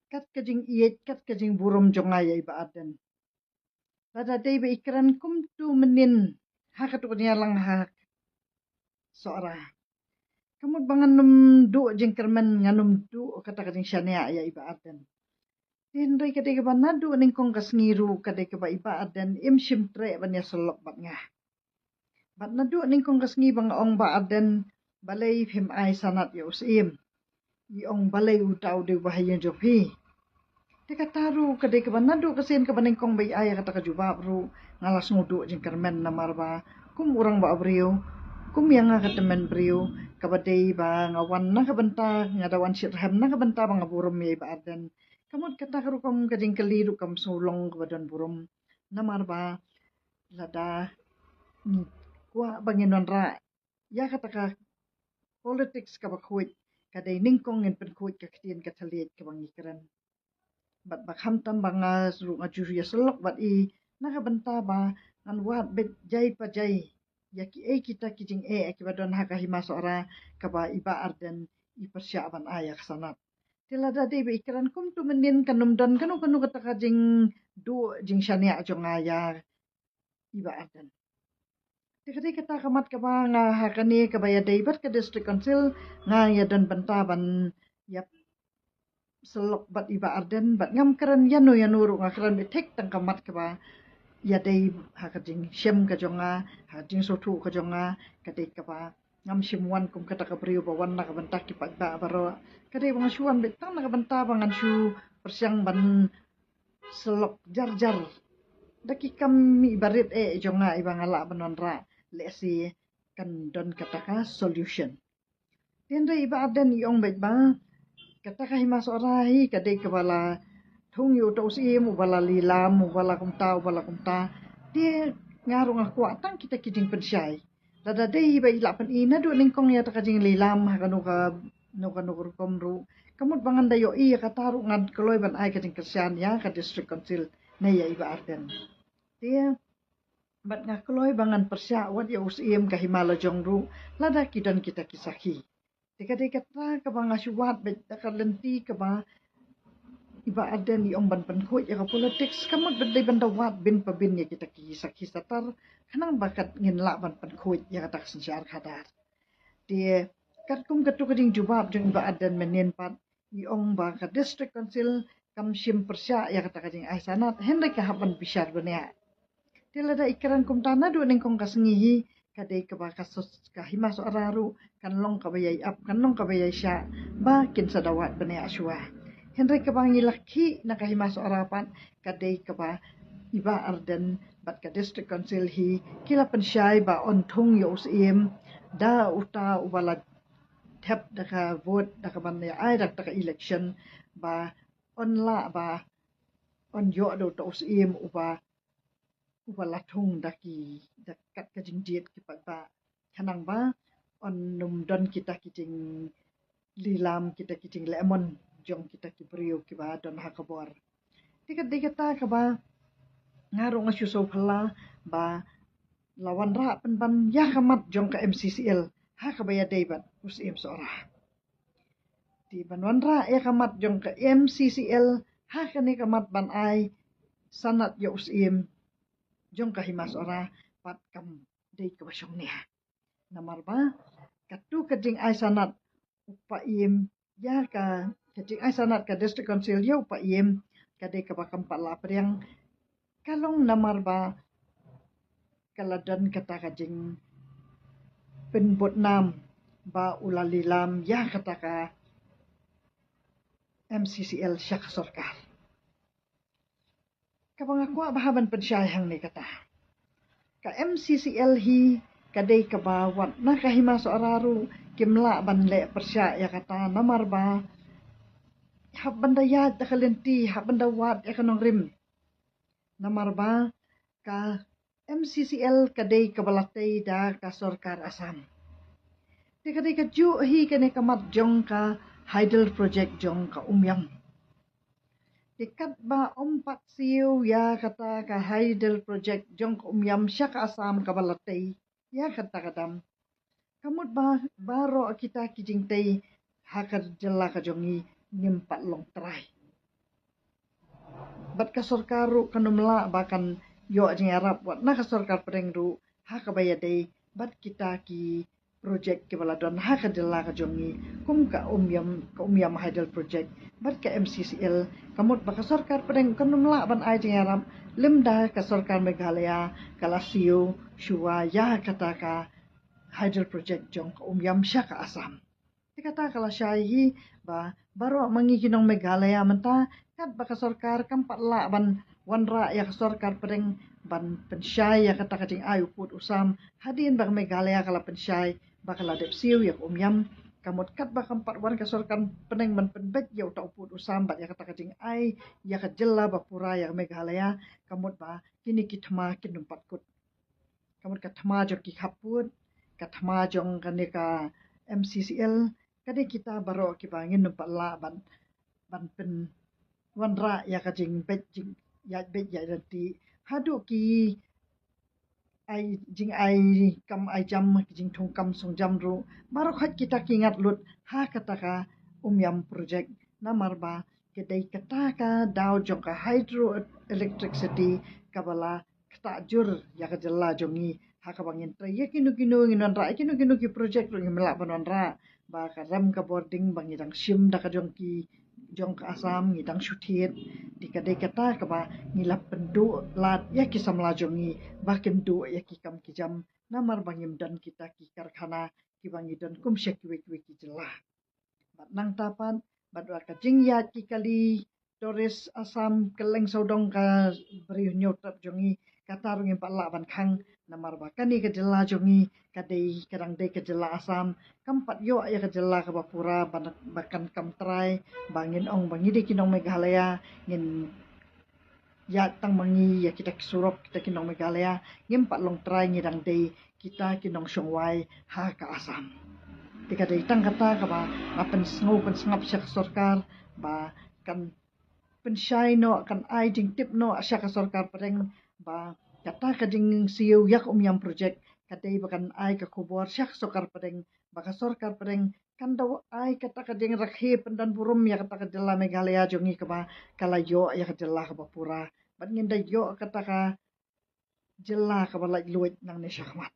kat kajing iet kat kajing burum jongaya iba aden. Lada day ba ikran kum tu menin hakat unya lang hak soara. Kamu bangan num du jeng kermen nganum du kata kajing syania ya iba aden. Tinday kadai ka ba nadu ning kong kasngiru kadai ka ba iba aden im shimtre banya solok bat ngah. Bat nadu ning kong kasngi bang ong ba aden balay him ai sanat ya usim. Ong balay utau de bahaya jopi. Teka taru kadai ka ba nadu kasin ka ba ning kong bay ay kata ka jubab ru ngalas ngudu jeng kermen na marba kum urang ba abriu kum yang nga katemen briu kabadai ba ngawan na kabenta ngadawan sirhem na kabenta ba ngaburum ya iba aden. Kamot kata karu kam kajing keliru kam sulong kebadan burum namar ba lada kuah banginon ra ya kata ka politics ka bakuit kadai ningkong ngin penkuit ka ketien ka talit ka bangikran bat bakham tam banga ru ngajuru ya selok bat i naga benta ba ngan wat bet jai pa jai ya ki kita kijing akibadon haka hima sora ka ba iba arden i persya ban ayak sanat tila dadi be ikran kum tu menin kanum don kanu kata ka jing du jing syania jong aya iba arden tikati kata kamat ka ba nga hakani ka ba ya daibat ka district council nga ya don benta ban ya selok bat iba arden bat ngam keran yanu ru nga keran betek tang kamat ka ba ya dai hakajing shem ka jonga hakajing sotu ka jonga kadai ka ba ngam shimwan kum kata ka beriu ba wan na ka bentak ki pat ba baro kadai bang shuan betang na ka benta bangan shu persyang ban selok jar daki kami barit jonga ibang ala banonra lesi kan don kata ka solution tienda iba aden iong bet ba kata ka himas orahi kadai ka bala thung yu to si mu bala lilam mu bala kumta dia ngarung aku tang kita kijing pensyai dada dei ba ila pen ina do ning kong ya ta kijing lilam hakanu ka no komru kamut bangan dayo i kataru ngan kloy ban ai kijing kersian ya ka district council na ya iba aden dia bat nga kloy bangan persya wat ya usim ka himala jongru lada kidan kita kisaki tika kata ka banga syuat bet ka lenti ka ba iba aden ni ong ban penkuit ya ka politics kamut bedai bandawat bin pabin ya kita kisaki satar kanang bakat ngin la ban penkuit ya kata sensyar kadar dia kat kum katu kading jubab jeng iba aden menin pat iong ba ka district council kam shim persya ya kata kading ai sanat hendak ka haban bisyar bania tila da ikran kum tana do ning kong kasngihi kadai ka ba kasus ka himas araru kan long ka bayai ap kan long ka bayai sya ba kin sadawat bania syua henry ka bang ilaki na ka himas arapan kadai ka ba iba arden bat ka district council hi kila pensyai ba on thung yo usim da uta ubala tap da ka vote da ka ban ya ai da ka election ba on la ba on yo do to usim ubalathung daki dakat kajing diet ki ba kanang ba on num don kita kijing lilam kita kijing lemon jong kita ki brio ki ba don hakabor tikat dikata ka ba ngarung asu so phala ba lawan ra pen ban ya kamat jong ka MCCL ha ka ba ya daibat usim sora di banwan ra ya kamat jong ka MCCL ha ka ni kamat ban ai sanat ya usim jong ka himas ora pat kam dei ka basyong niya namar ba katu kajing ai sanat upa im ya ka kajing ai sanat ka district council ya upa im kadai ka bakam pala priang kalong namar ba kaladan kata kajing penbot nam ba ulalilam ya kata ka MCCL syak sorkar kabang aku bahaban pensyayang ni kata ka MCCL hi kadai ka bawat na kahima soararu kimla banle persya ya kata namar ba hab bandayat da kalenti hab bandawat ya kanong rim namar ba ka MCCL kadai ka balatay da ka sorkar asam di kadai ka ju hi kani kamat jong ka Hydel project jong ka umyang Dikat ba ompat siu ya kata ka Hydel project jong umyam syak asam kabalatay ya kata kadam kamut ba baro kita kijing tay hakar jela ka jongi ngimpat long try bat ka sorkaru kanumla bakan yo jing arab wat na ka sorkar pereng ru ha ka bayadei bat kita ki project ke baladon ha ka jela ka jongi kum ka umyam haidal project bat ka MCCL kamut baka sorkar pereng kanumla ban ai jing arab limda ka sorkar Meghalaya kalasiu shuwa ya kata ka hydel project jong ka umyam sya ka asam kata kala syahi ba baru mangi kinong Meghalaya menta kat baka sorkar kampat la ban wanra ya ka sorkar pereng ban pensyai ya kata kacing ayu put usam hadin bak Meghalaya kala pensyai bakal adep siu ya umyam kamut kat bak kampat wan ka sorkar peneng ban penbet ya uta uput usam bat ya kata kacing ai ya ka jela bapura ya Meghalaya kamut ba kini kitma kinumpat kut kamut katma jok ki kaput katma jong kanika MCCL kade kita baro ki bangin numpak la ban pen wanra ya ka jing bet jing ya bet ya nanti hadu ki ai kam ai jam ki jing thong kam song jam ru baro khat kita kingat lut ha kata ka umyam project namar ba kedai kata ka daw jong ka hydro electricity kabala kata jur ya ka jela jongi ha ka bangin tra ya kinu nginon ra kinu ki project ru ngimla ban ra ba ka ram ka boarding bang idang sim da ka jong ka asam ngidang shutit di kadai kata ka ba ngilap pendu lat ya ki samla jongi ba kendu ya ki kam ki jam namar bangim dan kita ki karkhana ki bangi dan kum syek ki jelah bat nang tapan bat ka jing ya ki kali Torres Asam keleng saudong ka beri nyotap jongi kata rungin pak la ban khang namar ba kani ke jela jongi kadai kadang dei ke jela Asam kampat yo ya ke jela ka bapura bakan kam trai bangin ong bangi de kinong Meghalaya ngin ya tang mangi ya kita surop kita kinong Meghalaya ngim pat long trai ngidang dei kita kinong songwai ha ka Asam tika dei tang kata ka ba apen sngo pen sngap syak sorkar ba kan pensyai no kan ai jing tip no asya ka sorkar pereng ba kata ka jing siu yak umyam project kadai bakan ai ka kubor syak sorkar pereng baka sorkar pereng kan daw ai kata ka jing rakhe pendan burum ya kata ka jela Meghalaya jongi ka ba kala yo ya ka jela ka bapura ban ngin da yo kata ka jela ka ba luit nang ne syakmat